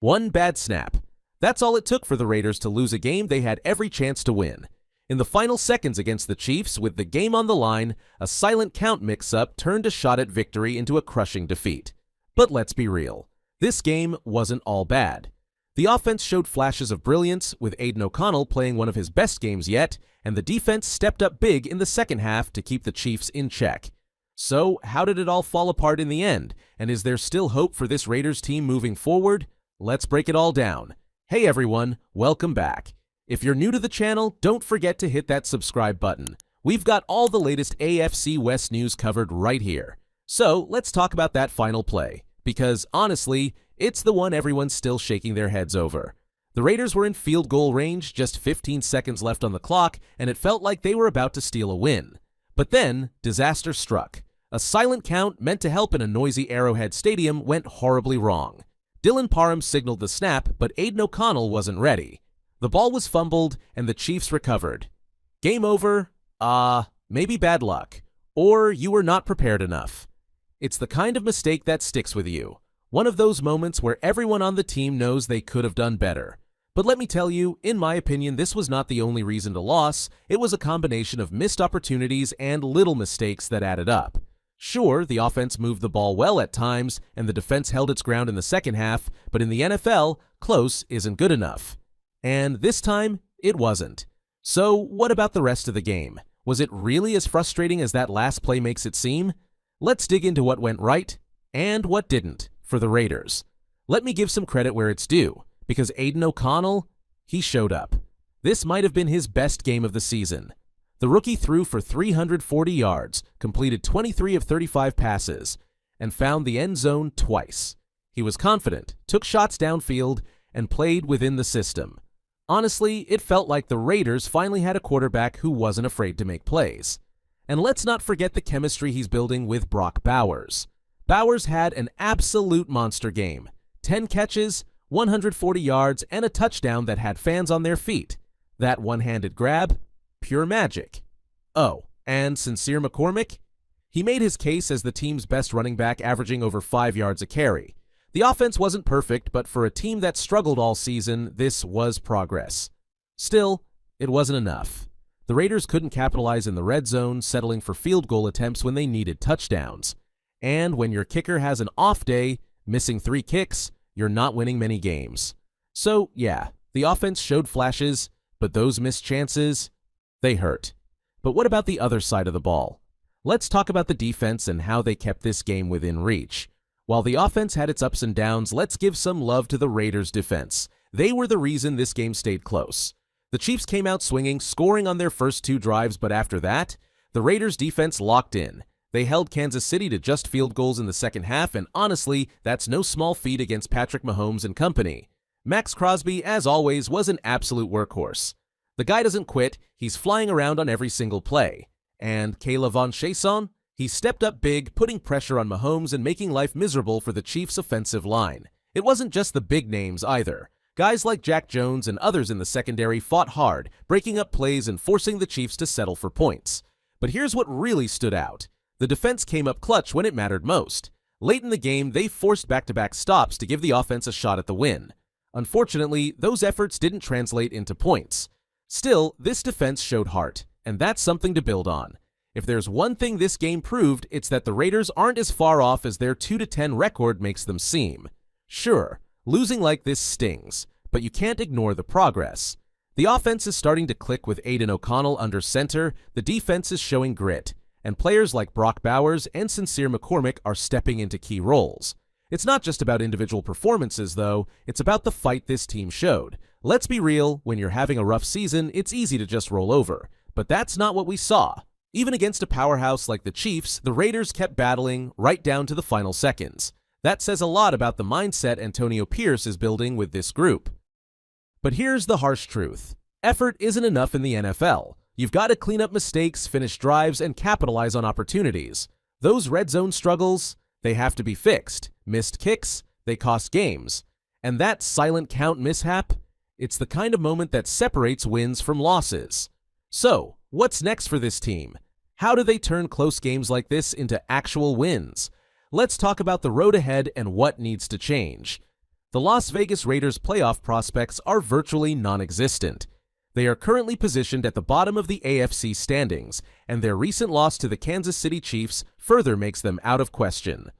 One bad snap. That's all it took for the Raiders to lose a game they had every chance to win. In the final seconds against the Chiefs, with the game on the line, a silent count mix-up turned a shot at victory into a crushing defeat. But let's be real. This game wasn't all bad. The offense showed flashes of brilliance, with Aiden O'Connell playing one of his best games yet, and the defense stepped up big in the second half to keep the Chiefs in check. So, how did it all fall apart in the end, and is there still hope for this Raiders team moving forward? Let's break it all down. Hey everyone, welcome back. If you're new to the channel, don't forget to hit that subscribe button. We've got all the latest AFC West news covered right here. So, let's talk about that final play, because honestly, it's the one everyone's still shaking their heads over. The Raiders were in field goal range, just 15 seconds left on the clock, and it felt like they were about to steal a win. But then, disaster struck. A silent count meant to help in a noisy Arrowhead Stadium went horribly wrong. Dylan Parham signaled the snap, but Aiden O'Connell wasn't ready. The ball was fumbled, and the Chiefs recovered. Game over? Maybe bad luck. Or you were not prepared enough. It's the kind of mistake that sticks with you. One of those moments where everyone on the team knows they could have done better. But let me tell you, in my opinion, this was not the only reason to loss. It was a combination of missed opportunities and little mistakes that added up. Sure, the offense moved the ball well at times, and the defense held its ground in the second half, but in the NFL, close isn't good enough. And this time, it wasn't. So, what about the rest of the game? Was it really as frustrating as that last play makes it seem? Let's dig into what went right, and what didn't, for the Raiders. Let me give some credit where it's due, because Aiden O'Connell, he showed up. This might have been his best game of the season. The rookie threw for 340 yards, completed 23 of 35 passes, and found the end zone twice. He was confident, took shots downfield, and played within the system. Honestly, it felt like the Raiders finally had a quarterback who wasn't afraid to make plays. And let's not forget the chemistry he's building with Brock Bowers. Bowers had an absolute monster game. 10 catches, 140 yards, and a touchdown that had fans on their feet. That one-handed grab? Pure magic. Oh, and Sincere McCormick? He made his case as the team's best running back, averaging over 5 yards a carry. The offense wasn't perfect, but for a team that struggled all season, this was progress. Still, it wasn't enough. The Raiders couldn't capitalize in the red zone, settling for field goal attempts when they needed touchdowns. And when your kicker has an off day, missing 3 kicks, you're not winning many games. So, yeah, the offense showed flashes, but those missed chances, they hurt. But what about the other side of the ball? Let's talk about the defense and how they kept this game within reach. While the offense had its ups and downs, let's give some love to the Raiders' defense. They were the reason this game stayed close. The Chiefs came out swinging, scoring on their first 2 drives, but after that, the Raiders' defense locked in. They held Kansas City to just field goals in the second half, and honestly, that's no small feat against Patrick Mahomes and company. Maxx Crosby, as always, was an absolute workhorse. The guy doesn't quit, he's flying around on every single play. And Kayla Von Chason? He stepped up big, putting pressure on Mahomes and making life miserable for the Chiefs' offensive line. It wasn't just the big names either. Guys like Jack Jones and others in the secondary fought hard, breaking up plays and forcing the Chiefs to settle for points. But here's what really stood out. The defense came up clutch when it mattered most. Late in the game, they forced back-to-back stops to give the offense a shot at the win. Unfortunately, those efforts didn't translate into points. Still, this defense showed heart, and that's something to build on. If there's one thing this game proved, it's that the Raiders aren't as far off as their 2-10 record makes them seem. Sure, losing like this stings, but you can't ignore the progress. The offense is starting to click with Aiden O'Connell under center, the defense is showing grit, and players like Brock Bowers and Sincere McCormick are stepping into key roles. It's not just about individual performances, though, it's about the fight this team showed. Let's be real, when you're having a rough season, it's easy to just roll over. But that's not what we saw. Even against a powerhouse like the Chiefs, the Raiders kept battling right down to the final seconds. That says a lot about the mindset Antonio Pierce is building with this group. But here's the harsh truth. Effort isn't enough in the NFL. You've got to clean up mistakes, finish drives, and capitalize on opportunities. Those red zone struggles, they have to be fixed. Missed kicks, they cost games. And that silent count mishap, it's the kind of moment that separates wins from losses. So, what's next for this team? How do they turn close games like this into actual wins? Let's talk about the road ahead and what needs to change. The Las Vegas Raiders' playoff prospects are virtually non-existent. They are currently positioned at the bottom of the AFC standings, and their recent loss to the Kansas City Chiefs further makes them out of question.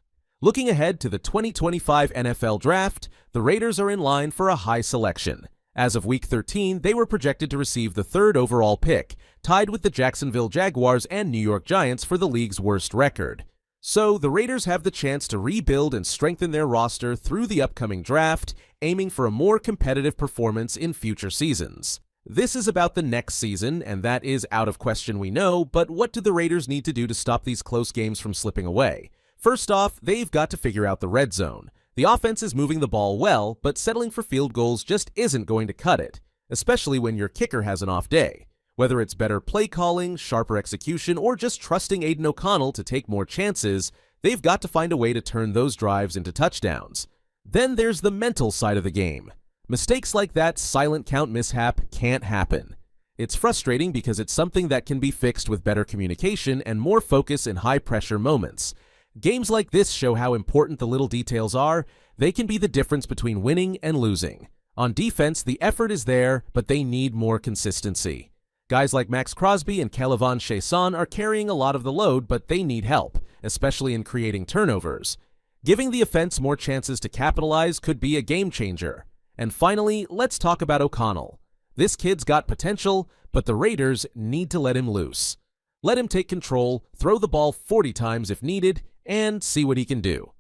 Looking ahead to the 2025 NFL Draft, the Raiders are in line for a high selection. As of Week 13, they were projected to receive the 3rd overall pick, tied with the Jacksonville Jaguars and New York Giants for the league's worst record. So, the Raiders have the chance to rebuild and strengthen their roster through the upcoming draft, aiming for a more competitive performance in future seasons. This is about the next season, and that is out of question, we know, but what do the Raiders need to do to stop these close games from slipping away? First off, they've got to figure out the red zone. The offense is moving the ball well, but settling for field goals just isn't going to cut it, especially when your kicker has an off day. Whether it's better play calling, sharper execution, or just trusting Aiden O'Connell to take more chances, they've got to find a way to turn those drives into touchdowns. Then there's the mental side of the game. Mistakes like that silent count mishap can't happen. It's frustrating because it's something that can be fixed with better communication and more focus in high-pressure moments. Games like this show how important the little details are. They can be the difference between winning and losing. On defense, the effort is there, but they need more consistency. Guys like Maxx Crosby and K'Lavon Chaisson are carrying a lot of the load, but they need help, especially in creating turnovers. Giving the offense more chances to capitalize could be a game changer. And finally, let's talk about O'Connell. This kid's got potential, but the Raiders need to let him loose. Let him take control, throw the ball 40 times if needed, and see what he can do.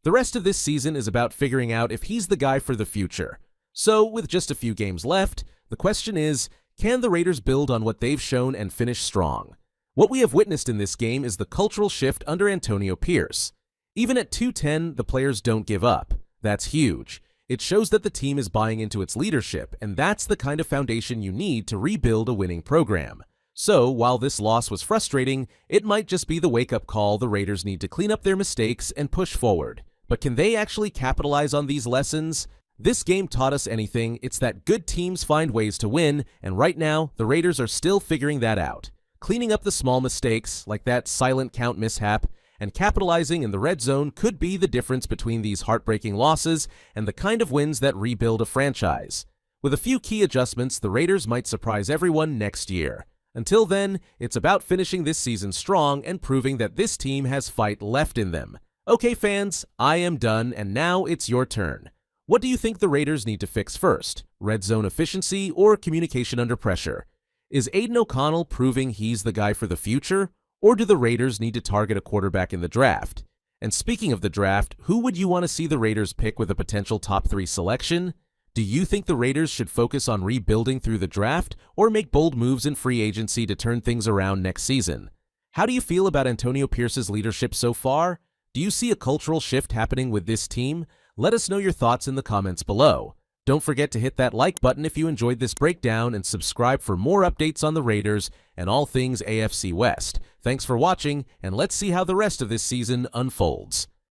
The rest of this season is about figuring out if he's the guy for the future. So, with just a few games left, the question is, can the Raiders build on what they've shown and finish strong? What we have witnessed in this game is the cultural shift under Antonio Pierce. Even at 2-10, the players don't give up. That's huge. It shows that the team is buying into its leadership, and that's the kind of foundation you need to rebuild a winning program. So, while this loss was frustrating, it might just be the wake-up call the Raiders need to clean up their mistakes and push forward. But can they actually capitalize on these lessons? This game taught us anything, it's that good teams find ways to win, and right now, the Raiders are still figuring that out. Cleaning up the small mistakes, like that silent count mishap, and capitalizing in the red zone could be the difference between these heartbreaking losses and the kind of wins that rebuild a franchise. With a few key adjustments, the Raiders might surprise everyone next year. Until then, it's about finishing this season strong and proving that this team has fight left in them. Okay fans, I am done, and now it's your turn. What do you think the Raiders need to fix first? Red zone efficiency or communication under pressure? Is Aiden O'Connell proving he's the guy for the future? Or do the Raiders need to target a quarterback in the draft? And speaking of the draft, who would you want to see the Raiders pick with a potential top 3 selection? Do you think the Raiders should focus on rebuilding through the draft or make bold moves in free agency to turn things around next season? How do you feel about Antonio Pierce's leadership so far? Do you see a cultural shift happening with this team? Let us know your thoughts in the comments below. Don't forget to hit that like button if you enjoyed this breakdown and subscribe for more updates on the Raiders and all things AFC West. Thanks for watching, and let's see how the rest of this season unfolds.